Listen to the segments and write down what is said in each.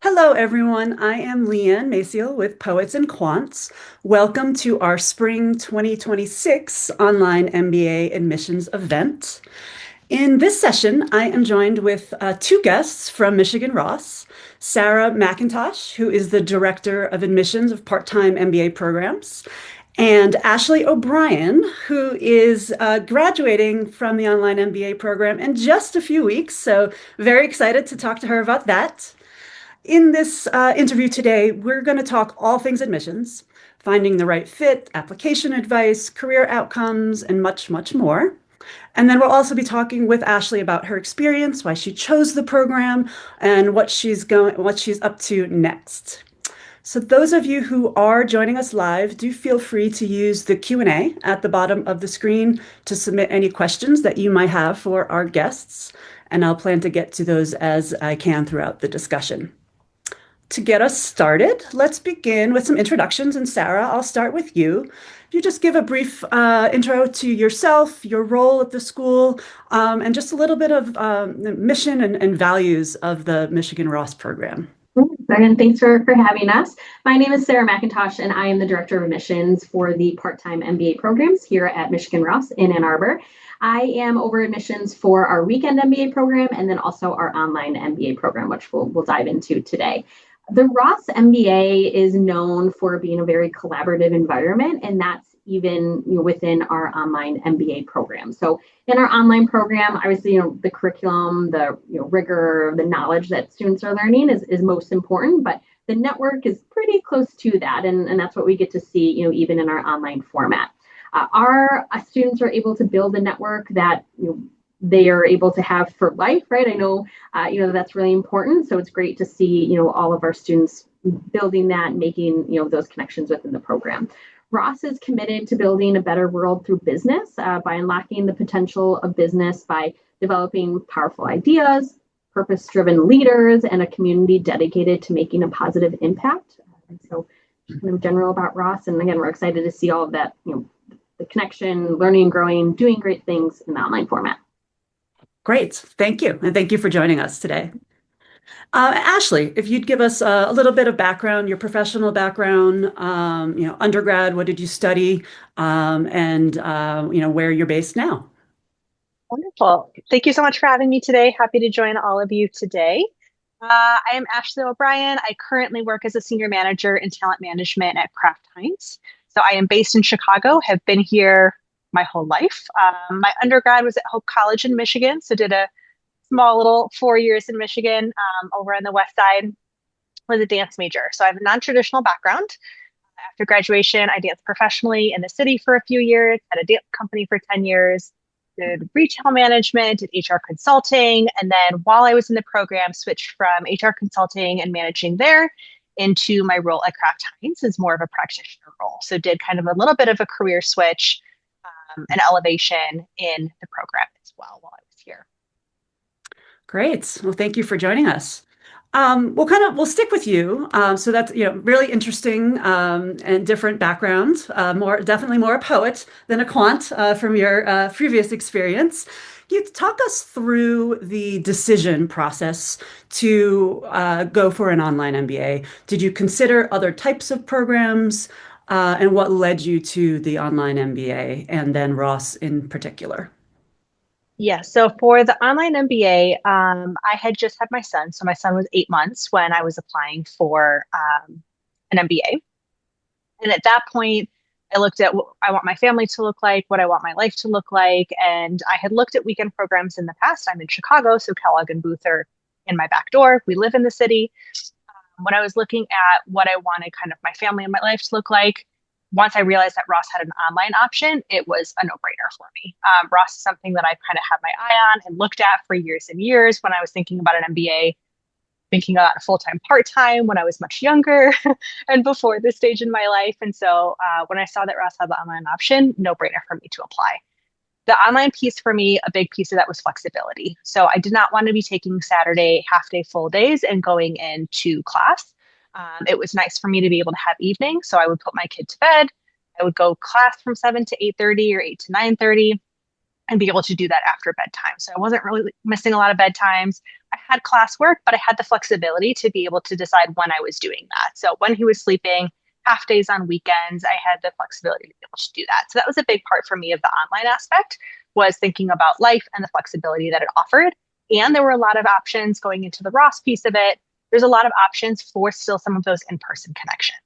Hello, everyone. I am Leanne Maciel with Poets and Quants. Welcome to our Spring 2026 Online MBA admissions event. In this session, I am joined with two guests from Michigan Ross, Sarah McIntosh, who is the Director of Admissions of Part-Time MBA Programs, and Ashley O'Brien, who is graduating from the Online MBA program in just a few weeks. So very excited to talk to her about that. In this interview today, we're going to talk all things admissions, finding the right fit, application advice, career outcomes, and much, much more. And then we'll also be talking with Ashley about her experience, why she chose the program, and what she's up to next. So those of you who are joining us live, do feel free to use the Q&A at the bottom of the screen to submit any questions that you might have for our guests, and I'll plan to get to those as I can throughout the discussion. To get us started, let's begin with some introductions. And Sarah, I'll start with you. If you just give a brief intro to yourself, your role at the school, and just a little bit of the mission and values of the Michigan Ross program. And thanks for having us. My name is Sarah McIntosh, and I am the Director of Admissions for the part-time MBA programs here at Michigan Ross in Ann Arbor. I am over admissions for our weekend MBA program and then also our online MBA program, which we'll dive into today. The Ross MBA is known for being a very collaborative environment, and that's even within our online MBA program. So in our online program, obviously, the curriculum, the rigor, the knowledge that students are learning is most important, but the network is pretty close to that, and that's what we get to see, even in our online format. Our students are able to build a network that they are able to have for life, right? I know, that's really important. So it's great to see, all of our students building that, making, those connections within the program. Ross is committed to building a better world through business by unlocking the potential of business by developing powerful ideas, purpose-driven leaders, and a community dedicated to making a positive impact. And so, general about Ross, and again, we're excited to see all of that, the connection, learning, growing, doing great things in the online format. Great. Thank you. And thank you for joining us today. Ashley, if you'd give us a little bit of background, your professional background, undergrad, what did you study, and where you're based now? Wonderful. Thank you so much for having me today. Happy to join all of you today. I am Ashley O'Brien. I currently work as a senior manager in talent management at Kraft Heinz. So I am based in Chicago, have been here my whole life. My undergrad was at Hope College in Michigan, so did a small little 4 years in Michigan over on the west side, was a dance major. So I have a non-traditional background. After graduation, I danced professionally in the city for a few years, had a dance company for 10 years, did retail management, did HR consulting, and then while I was in the program, switched from HR consulting and managing there into my role at Kraft Heinz as more of a practitioner role. So did kind of a little bit of a career switch, an elevation in the program as well while I was here. Great. Well, thank you for joining us. We'll stick with you. So that's really interesting and different background. Definitely more a poet than a quant from your previous experience. You talk us through the decision process to go for an online MBA. Did you consider other types of programs, and what led you to the online MBA and then Ross in particular? Yeah, so for the online MBA, I had just had my son. So my son was 8 months when I was applying for an MBA. And at that point, I looked at what I want my family to look like, what I want my life to look like. And I had looked at weekend programs in the past. I'm in Chicago, so Kellogg and Booth are in my back door. We live in the city. When I was looking at what I wanted kind of my family and my life to look like, once I realized that Ross had an online option, it was a no-brainer for me. Ross is something that I've kind of had my eye on and looked at for years and years when I was thinking about an MBA, thinking about a full-time, part-time when I was much younger and before this stage in my life. And so when I saw that Ross had the online option, no-brainer for me to apply. The online piece for me, a big piece of that was flexibility. So I did not want to be taking Saturday, half-day, full days and going into class. It was nice for me to be able to have evenings. So I would put my kid to bed. I would go class from 7 to 8:30 or 8 to 9:30 and be able to do that after bedtime. So I wasn't really missing a lot of bedtimes. I had classwork, but I had the flexibility to be able to decide when I was doing that. So when he was sleeping, half days on weekends, I had the flexibility to be able to do that. So that was a big part for me of the online aspect, was thinking about life and the flexibility that it offered. And there were a lot of options going into the Ross piece of it. There's a lot of options for still some of those in-person connections.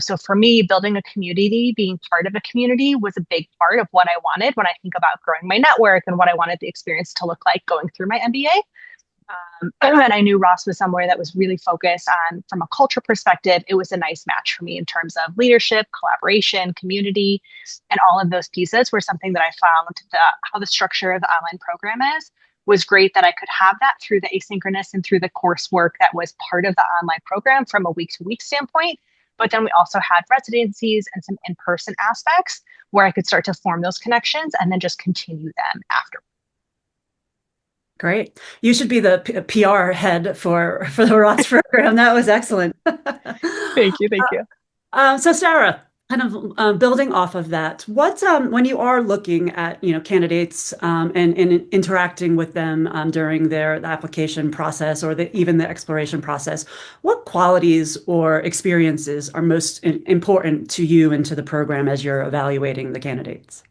So for me, building a community, being part of a community was a big part of what I wanted when I think about growing my network and what I wanted the experience to look like going through my MBA. And I knew Ross was somewhere that was really focused on, from a culture perspective, it was a nice match for me in terms of leadership, collaboration, community, and all of those pieces were something that I found how the structure of the online program was great, that I could have that through the asynchronous and through the coursework that was part of the online program from a week to week standpoint. But then we also had residencies and some in-person aspects where I could start to form those connections and then just continue them after. Great. You should be the PR head for the Ross program. That was excellent. Thank you. Thank you. So Sarah, kind of building off of that, what when you are looking at candidates and interacting with them during the application process or even the exploration process, what qualities or experiences are most important to you and to the program as you're evaluating the candidates?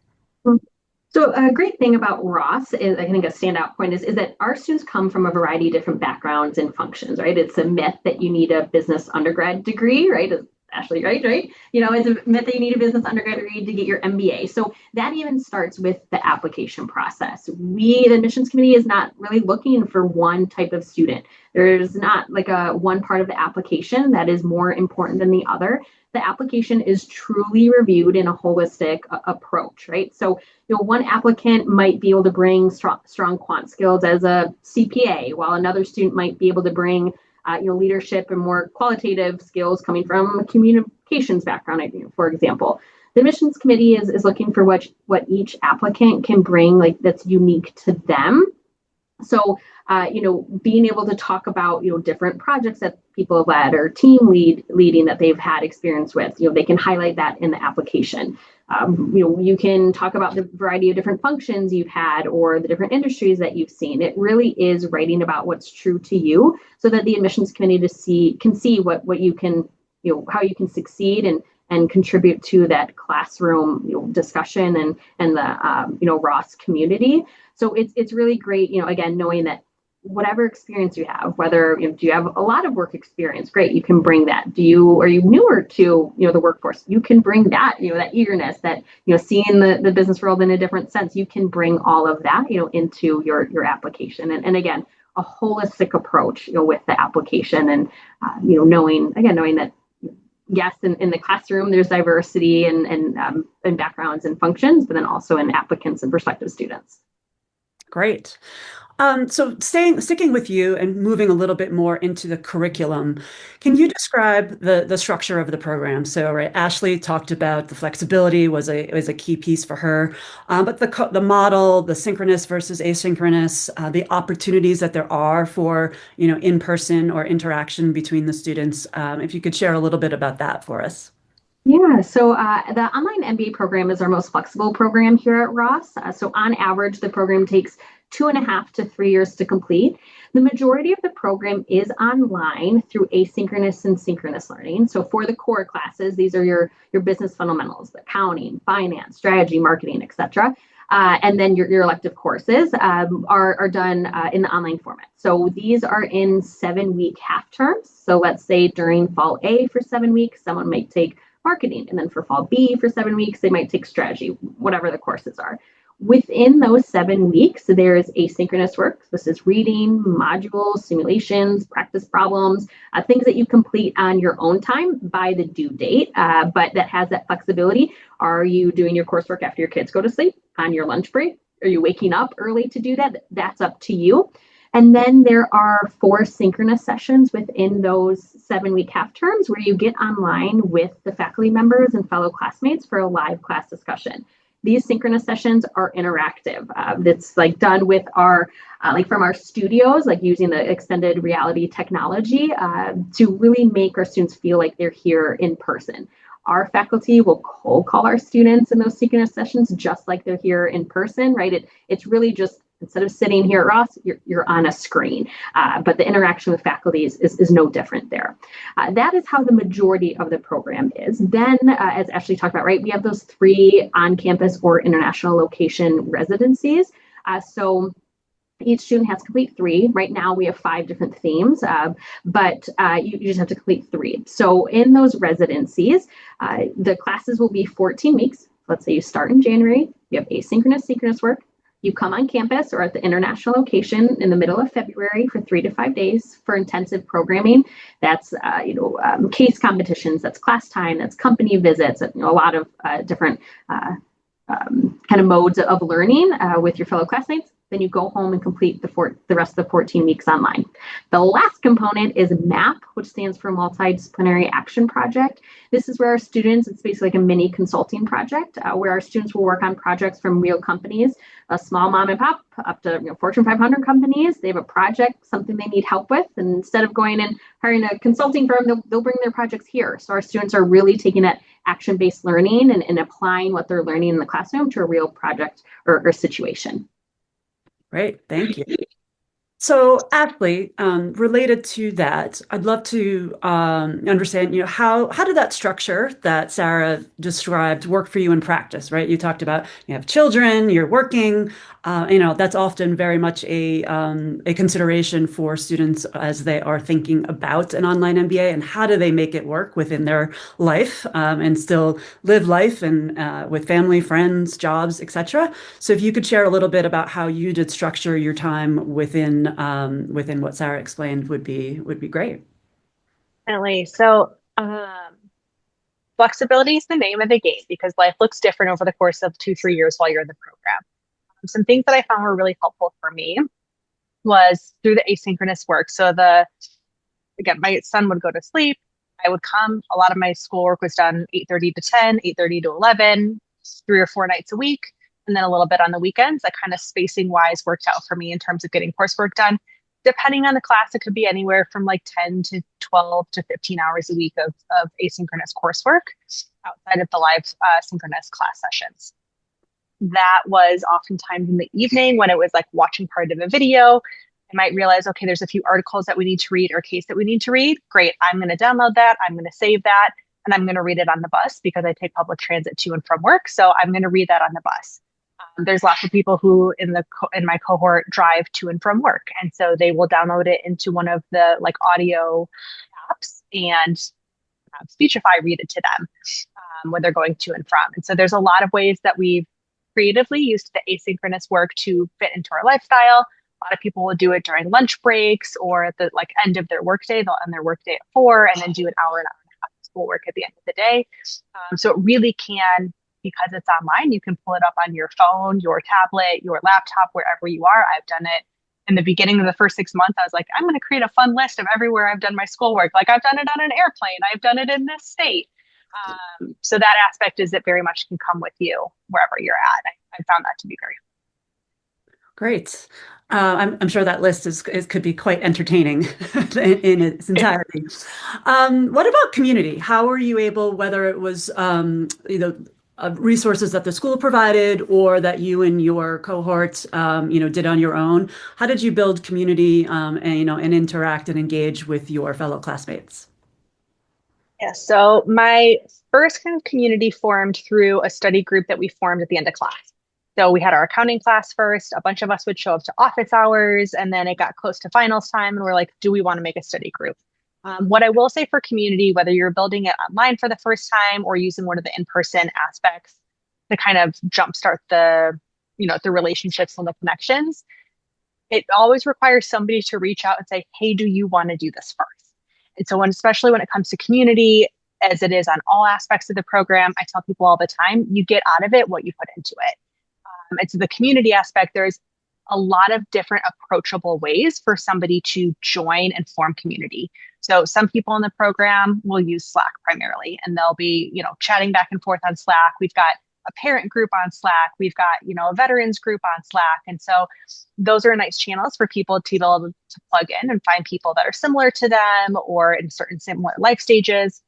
So a great thing about Ross is, I think a standout point is that our students come from a variety of different backgrounds and functions, right? It's a myth that you need a business undergrad degree, right? Ashley, right? It's a myth that you need a business undergrad degree to get your MBA. So that even starts with the application process. The admissions committee is not really looking for one type of student. There's not like a one part of the application that is more important than the other. The application is truly reviewed in a holistic approach, right? So, one applicant might be able to bring strong quant skills as a CPA, while another student might be able to bring leadership and more qualitative skills coming from a communications background, for example. The admissions committee is looking for what each applicant can bring, like that's unique to them. So, being able to talk about, different projects that people have led or leading that they've had experience with, they can highlight that in the application. You can talk about the variety of different functions you've had or the different industries that you've seen. It really is writing about what's true to you so that the admissions committee can see what you can, how you can succeed and contribute to that classroom discussion and the Ross community. So it's really great, again, knowing that whatever experience you have, whether do you have a lot of work experience, great, you can bring that. Are you newer to the workforce? You can bring that, that eagerness, that seeing the business world in a different sense. You can bring all of that into your application, and again, a holistic approach with the application, and knowing that yes, in the classroom there's diversity and backgrounds and functions, but then also in applicants and prospective students. Great. So sticking with you and moving a little bit more into the curriculum, can you describe the structure of the program? So, right, Ashley talked about the flexibility was a key piece for her, but the model, the synchronous versus asynchronous, the opportunities that there are for in-person or interaction between the students. If you could share a little bit about that for us. Yeah, so the online MBA program is our most flexible program here at Ross. So on average, the program takes 2.5 to 3 years to complete. The majority of the program is online through asynchronous and synchronous learning. So for the core classes, these are your business fundamentals, accounting, finance, strategy, marketing, etc. And then your elective courses are done in the online format. So these are in 7-week half terms. So let's say during fall A for 7 weeks, someone might take marketing, and then for fall B for 7 weeks, they might take strategy, whatever the courses are. Within those 7 weeks, there is asynchronous work. This is reading, modules, simulations, practice problems, things that you complete on your own time by the due date, but that has that flexibility. Are you doing your coursework after your kids go to sleep, on your lunch break? Are you waking up early to do that? That's up to you. And then there are 4 synchronous sessions within those 7-week half terms where you get online with the faculty members and fellow classmates for a live class discussion. These synchronous sessions are interactive. It's like done with our, from our studios, like using the extended reality technology to really make our students feel like they're here in person. Our faculty will cold call our students in those synchronous sessions just like they're here in person, right? It's really just Instead of sitting here at Ross, you're on a screen, but the interaction with faculty is no different there. That is how the majority of the program is. Then, as Ashley talked about, right, we have those 3 on-campus or international location residencies. So each student has to complete 3. Right now we have 5 different themes, but you just have to complete 3. So in those residencies, the classes will be 14 weeks. Let's say you start in January, you have asynchronous, synchronous work. You come on campus or at the international location in the middle of February for 3 to 5 days for intensive programming. That's case competitions, that's class time, that's company visits, a lot of different kind of modes of learning with your fellow classmates. Then you go home and complete the rest of the 14 weeks online. The last component is MAP, which stands for Multidisciplinary Action Project. This is where our students, it's basically like a mini consulting project, where our students will work on projects from real companies, a small mom and pop up to Fortune 500 companies. They have a project, something they need help with, and instead of going and hiring a consulting firm, they'll bring their projects here. So our students are really taking that action-based learning and applying what they're learning in the classroom to a real project or situation. Great, thank you. So, Ashley, related to that, I'd love to understand, how did that structure that Sarah described work for you in practice, right? You talked about you have children, you're working, that's often very much a consideration for students as they are thinking about an online MBA and how do they make it work within their life and still live life and with family, friends, jobs, etc. So, if you could share a little bit about how you did structure your time within what Sarah explained would be great. Definitely. So, flexibility is the name of the game because life looks different over the course of 2-3 years while you're in the program. Some things that I found were really helpful for me was through the asynchronous work. So again, my son would go to sleep. I would come. A lot of my schoolwork was done 8:30 to 10, 8:30 to 11, 3 or 4 nights a week, and then a little bit on the weekends. That kind of spacing wise worked out for me in terms of getting coursework done. Depending on the class, it could be anywhere from like 10 to 12 to 15 hours a week of asynchronous coursework outside of the live synchronous class sessions. That was oftentimes in the evening when it was like watching part of a video. I might realize, okay, there's a few articles that we need to read or a case that we need to read. Great. I'm going to download that. I'm going to save that. And I'm going to read it on the bus because I take public transit to and from work. So I'm going to read that on the bus. There's lots of people who in my cohort drive to and from work. And so they will download it into one of the like audio apps and Speechify read it to them when they're going to and from. And so there's a lot of ways that we've creatively used the asynchronous work to fit into our lifestyle. A lot of people will do it during lunch breaks or at the like end of their workday. They'll end their workday at 4 and then do an hour and a half of schoolwork at the end of the day. So it really can, because it's online, you can pull it up on your phone, your tablet, your laptop, wherever you are. I've done it in the beginning of the first 6 months. I was like, I'm going to create a fun list of everywhere I've done my schoolwork. Like I've done it on an airplane. I've done it in this state. So that aspect is that very much can come with you wherever you're at. I found that to be very Great. I'm sure that list could be quite entertaining in its entirety. What about community? How were you able, whether it was resources that the school provided or that you and your cohort did on your own? How did you build community and interact and engage with your fellow classmates? Yeah, so my first kind of community formed through a study group that we formed at the end of class. So we had our accounting class first. A bunch of us would show up to office hours, and then it got close to finals time, and we're like, do we want to make a study group? What I will say for community, whether you're building it online for the first time or using one of the in-person aspects to kind of jumpstart the relationships and the connections, it always requires somebody to reach out and say, hey, do you want to do this first? And so especially when it comes to community, as it is on all aspects of the program, I tell people all the time, you get out of it what you put into it. And so the community aspect, there's a lot of different approachable ways for somebody to join and form community. So some people in the program will use Slack primarily, and they'll be, chatting back and forth on Slack. We've got a parent group on Slack. We've got, a veterans group on Slack. And so those are nice channels for people to be able to plug in and find people that are similar to them or in certain similar life stages.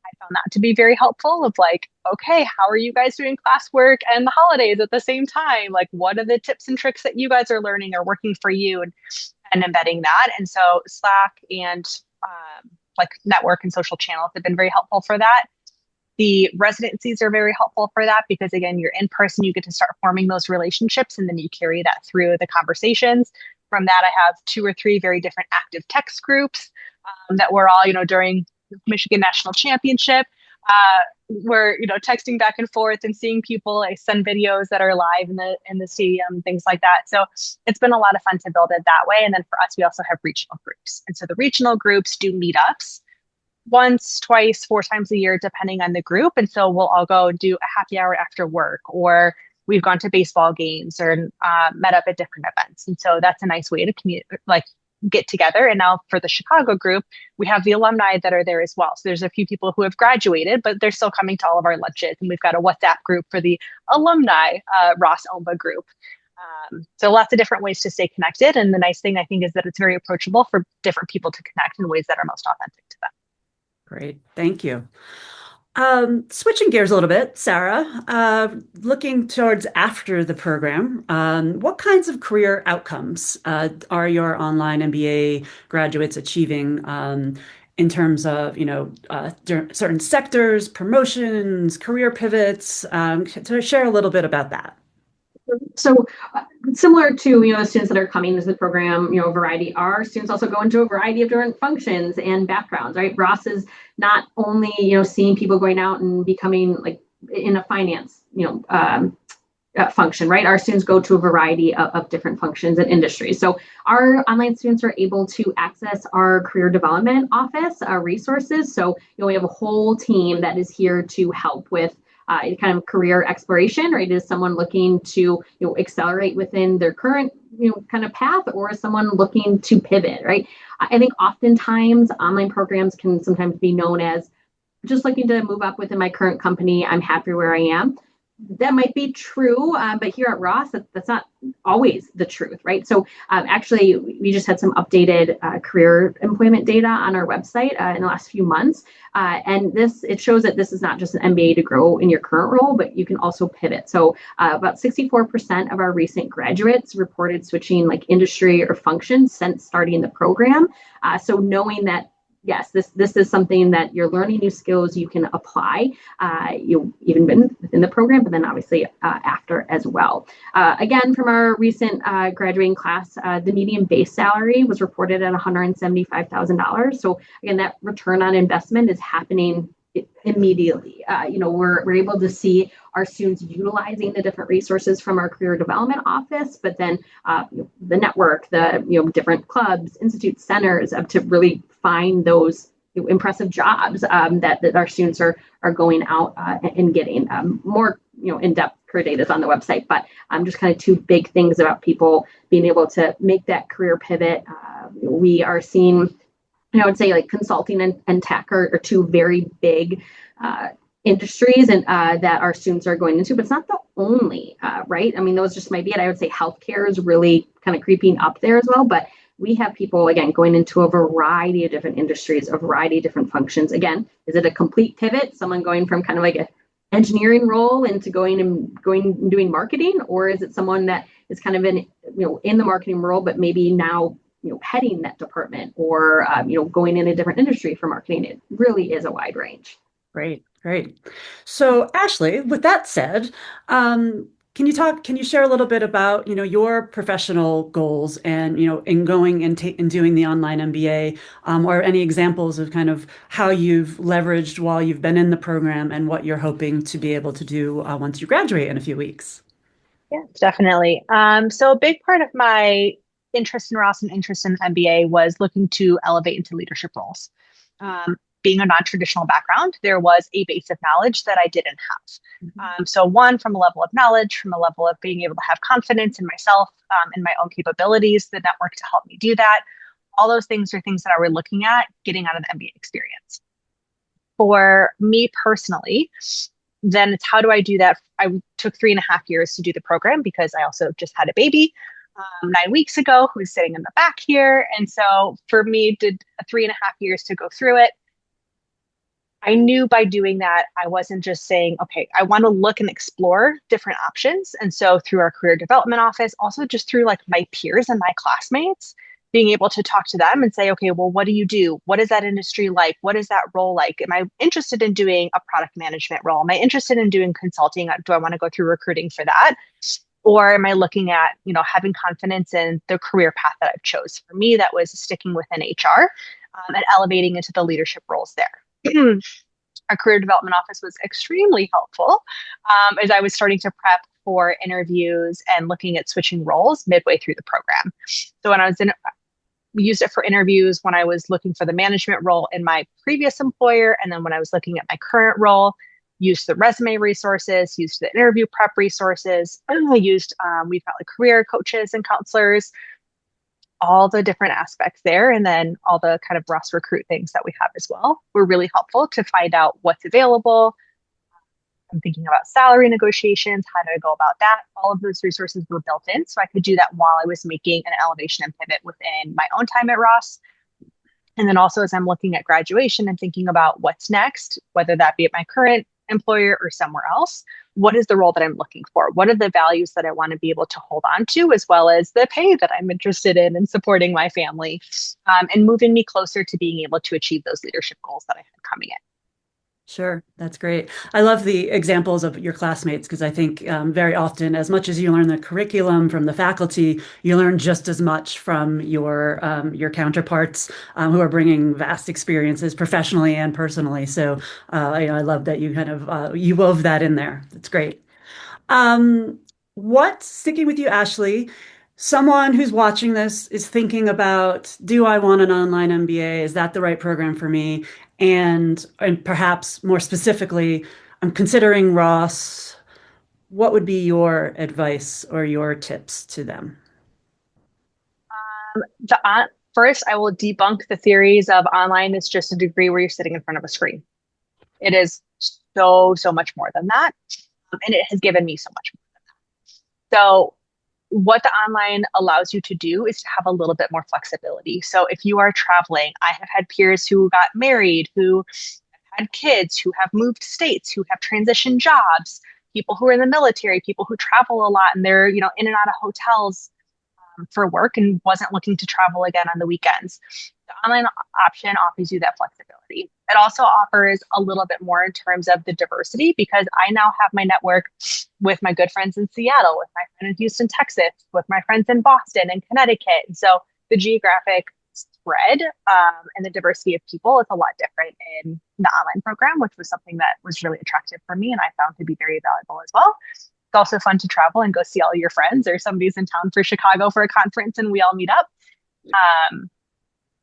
I found that to be very helpful of like, okay, how are you guys doing classwork and the holidays at the same time? Like, what are the tips and tricks that you guys are learning or working for you and embedding that? And so Slack and like network and social channels have been very helpful for that. The residencies are very helpful for that because, again, you're in person, you get to start forming those relationships, and then you carry that through the conversations. From that, I have 2 or 3 very different active text groups that we're all, during Michigan National Championship, we're, texting back and forth and seeing people. I send videos that are live in the stadium, things like that. So it's been a lot of fun to build it that way. And then for us, we also have regional groups. And so the regional groups do meetups once, twice, 4 times a year, depending on the group. And so we'll all go do a happy hour after work, or we've gone to baseball games or met up at different events. And so that's a nice way to get together. And now for the Chicago group, we have the alumni that are there as well. So there's a few people who have graduated, but they're still coming to all of our lunches. And we've got a WhatsApp group for the alumni Ross OMBA group. So lots of different ways to stay connected. And the nice thing, I think, is that it's very approachable for different people to connect in ways that are most authentic to them. Great. Thank you. Switching gears a little bit, Sarah, looking towards after the program, what kinds of career outcomes are your online MBA graduates achieving in terms of, certain sectors, promotions, career pivots? To share a little bit about that. So similar to, the students that are coming to the program, a variety, our students also go into a variety of different functions and backgrounds, right? Ross is not only, seeing people going out and becoming like in a finance, function, right? Our students go to a variety of different functions and industries. So our online students are able to access our career development office, our resources. So, we have a whole team that is here to help with kind of career exploration, right? Is someone looking to accelerate within their current kind of path, or is someone looking to pivot, right? I think oftentimes online programs can sometimes be known as just looking to move up within my current company. I'm happy where I am. That might be true, but here at Ross, that's not always the truth, right? So actually, we just had some updated career employment data on our website in the last few months. And it shows that this is not just an MBA to grow in your current role, but you can also pivot. So about 64% of our recent graduates reported switching like industry or function since starting the program. So knowing that, yes, this is something that you're learning new skills you can apply. You've even been within the program, but then obviously after as well. Again, from our recent graduating class, the median base salary was reported at $175,000. So again, that return on investment is happening immediately. We're able to see our students utilizing the different resources from our career development office, but then the network, the different clubs, institutes, centers to really find those impressive jobs that our students are going out and getting. More in-depth career data is on the website, but just kind of 2 big things about people being able to make that career pivot. We are seeing, I would say, like consulting and tech are 2 very big industries and that our students are going into, but it's not the only, right? I mean, those just might be it. I would say healthcare is really kind of creeping up there as well, but we have people, again, going into a variety of different industries, a variety of different functions. Again, is it a complete pivot? Someone going from kind of like an engineering role into going and doing marketing, or is it someone that is kind of in the marketing role, but maybe now heading that department, or going in a different industry for marketing? It really is a wide range. Great. So Ashley, with that said, can you share a little bit about, your professional goals and, in going and doing the online MBA, or any examples of kind of how you've leveraged while you've been in the program and what you're hoping to be able to do once you graduate in a few weeks? Yeah, definitely. So a big part of my interest in Ross and interest in MBA was looking to elevate into leadership roles. Being a non-traditional background, there was a base of knowledge that I didn't have. So one, from a level of knowledge, from a level of being able to have confidence in myself and my own capabilities, the network to help me do that. All those things are things that I were looking at getting out of the MBA experience. For me personally, then it's how do I do that? I took 3.5 years to do the program because I also just had a baby 9 weeks ago who's sitting in the back here. And so for me, did 3.5 years to go through it. I knew by doing that, I wasn't just saying, okay, I want to look and explore different options. And so through our career development office, also just through like my peers and my classmates, being able to talk to them and say, okay, well, what do you do? What is that industry like? What is that role like? Am I interested in doing a product management role? Am I interested in doing consulting? Do I want to go through recruiting for that? Or am I looking at, having confidence in the career path that I've chose? For me, that was sticking within HR and elevating into the leadership roles there. Our career development office was extremely helpful as I was starting to prep for interviews and looking at switching roles midway through the program. So when I was we used it for interviews when I was looking for the management role in my previous employer. And then when I was looking at my current role, used the resume resources, used the interview prep resources. I used, we've got like career coaches and counselors, all the different aspects there. And then all the kind of Ross Recruit things that we have as well were really helpful to find out what's available. I'm thinking about salary negotiations. How do I go about that? All of those resources were built in. So I could do that while I was making an elevation and pivot within my own time at Ross. And then also as I'm looking at graduation and thinking about what's next, whether that be at my current employer or somewhere else, what is the role that I'm looking for? What are the values that I want to be able to hold on to, as well as the pay that I'm interested in and supporting my family, and moving me closer to being able to achieve those leadership goals that I had coming in. Sure, that's great. I love the examples of your classmates because I think very often, as much as you learn the curriculum from the faculty, you learn just as much from your counterparts who are bringing vast experiences professionally and personally. So I love that you kind of you wove that in there. That's great. Sticking with you, Ashley, someone who's watching this is thinking about, do I want an online MBA? Is that the right program for me? And perhaps more specifically, I'm considering Ross. What would be your advice or your tips to them? First, I will debunk the theories of online is just a degree where you're sitting in front of a screen. It is so much more than that. And it has given me so much more than that. So what the online allows you to do is to have a little bit more flexibility. So if you are traveling, I have had peers who got married, who have had kids, who have moved states, who have transitioned jobs, people who are in the military, people who travel a lot and they're, in and out of hotels for work and wasn't looking to travel again on the weekends. The online option offers you that flexibility. It also offers a little bit more in terms of the diversity because I now have my network with my good friends in Seattle, with my friend in Houston, Texas, with my friends in Boston and Connecticut. And so the geographic spread and the diversity of people is a lot different in the online program, which was something that was really attractive for me and I found to be very valuable as well. It's also fun to travel and go see all your friends, or somebody's in town for Chicago for a conference and we all meet up.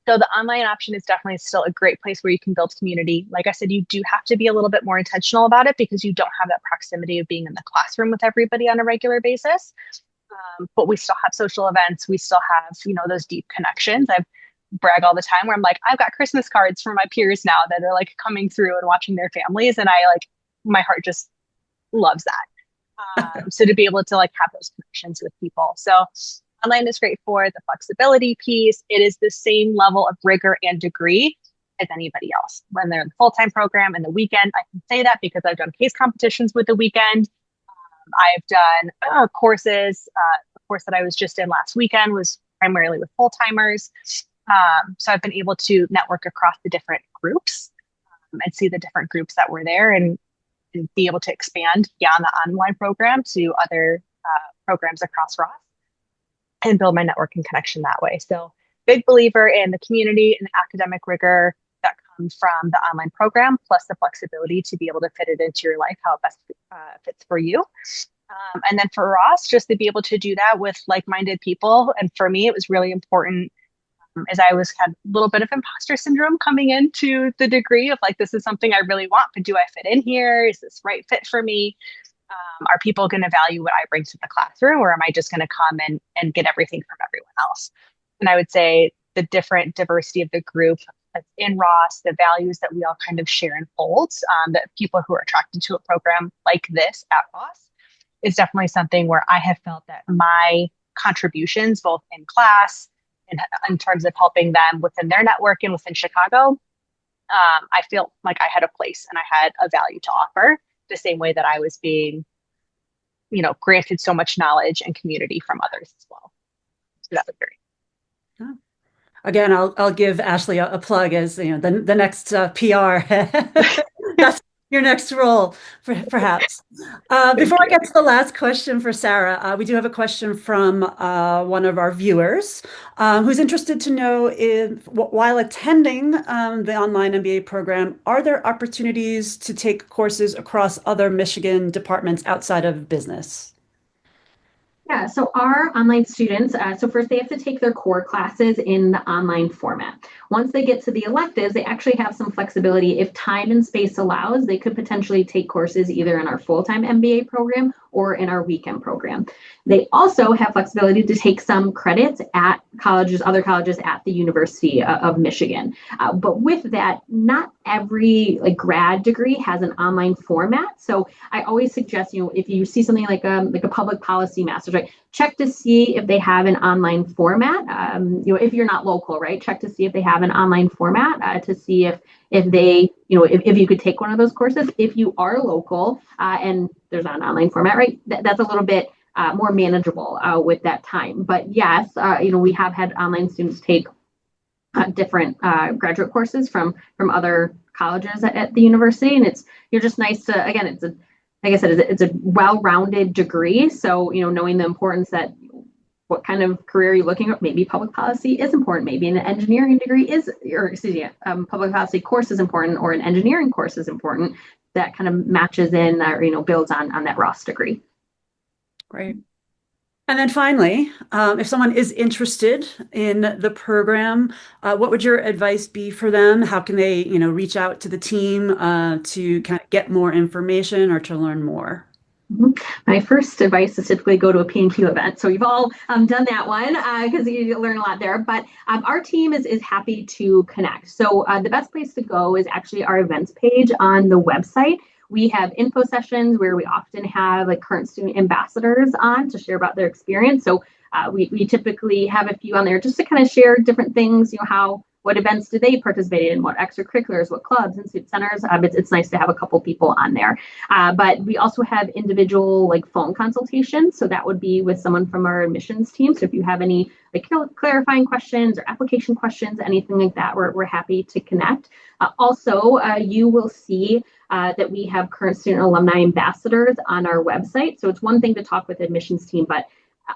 So the online option is definitely still a great place where you can build community. Like I said, you do have to be a little bit more intentional about it because you don't have that proximity of being in the classroom with everybody on a regular basis. But we still have social events. We still have, those deep connections. I brag all the time where I'm like, I've got Christmas cards for my peers now that are like coming through and watching their families. And my heart just loves that. So to be able to like have those connections with people. So online is great for the flexibility piece. It is the same level of rigor and degree as anybody else. When they're in the full-time program and the weekend, I can say that because I've done case competitions with the weekend. I've done courses. The course that I was just in last weekend was primarily with full-timers. So I've been able to network across the different groups and see the different groups that were there and be able to expand beyond the online program to other programs across Ross and build my network and connection that way. So big believer in the community and the academic rigor that comes from the online program, plus the flexibility to be able to fit it into your life, how it best fits for you. And then for Ross, just to be able to do that with like-minded people. And for me, it was really important as I had a little bit of imposter syndrome coming into the degree of like, this is something I really want, but do I fit in here? Is this right fit for me? Are people going to value what I bring to the classroom, or am I just going to come and get everything from everyone else? And I would say the different diversity of the group that's in Ross, the values that we all kind of share and hold, that people who are attracted to a program like this at Ross is definitely something where I have felt that my contributions, both in class and in terms of helping them within their network and within Chicago, I feel like I had a place and I had a value to offer the same way that I was being, granted so much knowledge and community from others as well. So that was great. Yeah. Again, I'll give Ashley a plug as the next PR. That's your next role, perhaps. Thank Before I you. get to the last question for Sarah, we do have a question from one of our viewers who's interested to know if, while attending the online MBA program, are there opportunities to take courses across other Michigan departments outside of business? Yeah, so our online students, so first they have to take their core classes in the online format. Once they get to the electives, they actually have some flexibility. If time and space allows, they could potentially take courses either in our full-time MBA program or in our weekend program. They also have flexibility to take some credits at colleges, other colleges at the University of Michigan. But with that, not every grad degree has an online format. So I always suggest, if you see something like a public policy master's, right, check to see if they have an online format. If you're not local, right, check to see if they have an online format to see if they, if you could take one of those courses. If you are local and there's not an online format, right, that's a little bit more manageable with that time. But yes, we have had online students take different graduate courses from other colleges at the university, and you're just nice to, again, it's a, like I said, it's a well-rounded degree. So knowing the importance that what kind of career you're looking at, maybe public policy is important, maybe an engineering degree is, or excuse me, public policy course is important, or an engineering course is important. That kind of matches in, builds on that Ross degree. Great. And then finally, if someone is interested in the program, what would your advice be for them? How can they, reach out to the team to kind of get more information or to learn more? My first advice is typically go to a PNQ event. So you've all done that one because you learn a lot there. But our team is happy to connect. So the best place to go is actually our events page on the website. We have info sessions where we often have current student ambassadors on to share about their experience. So we typically have a few on there just to kind of share different things, what events do they participate in, what extracurriculars, what clubs, institute centers. It's nice to have a couple people on there. But we also have individual phone consultations. So that would be with someone from our admissions team. So if you have any clarifying questions or application questions, anything like that, we're happy to connect. Also, you will see that we have current student alumni ambassadors on our website. So it's one thing to talk with the admissions team, but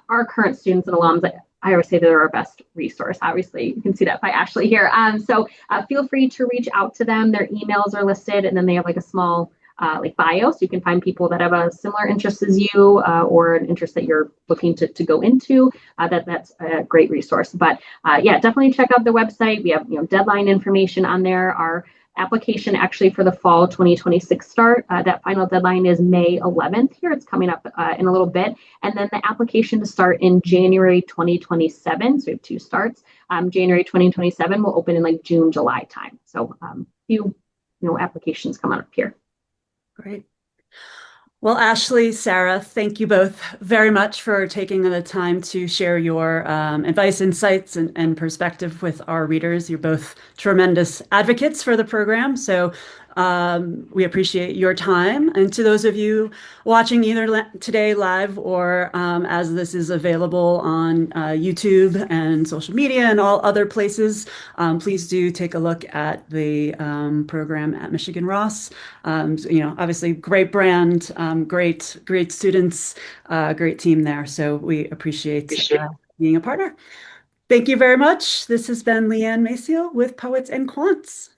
our current students and alums, I always say they're our best resource. Obviously, you can see that by Ashley here. So feel free to reach out to them. Their emails are listed, and then they have a small bio, so you can find people that have a similar interest as you or an interest that you're looking to go into. That's a great resource. But yeah, definitely check out the website. We have deadline information on there. Our application actually for the fall 2026 start. That final deadline is May 11th here. It's coming up in a little bit. And then the application to start in January 2027. So we have two starts. January 2027 will open in June, July time. So few applications coming up here. Great. Well, Ashley, Sarah, thank you both very much for taking the time to share your advice, insights, and perspective with our readers. You're both tremendous advocates for the program, so we appreciate your time. And to those of you watching either today live or as this is available on YouTube and social media and all other places, please do take a look at the program at Michigan Ross. Obviously great brand, great students, great team there. So we appreciate being a partner. Thank you very much. This has been Leanne Maciel with Poets and Quants.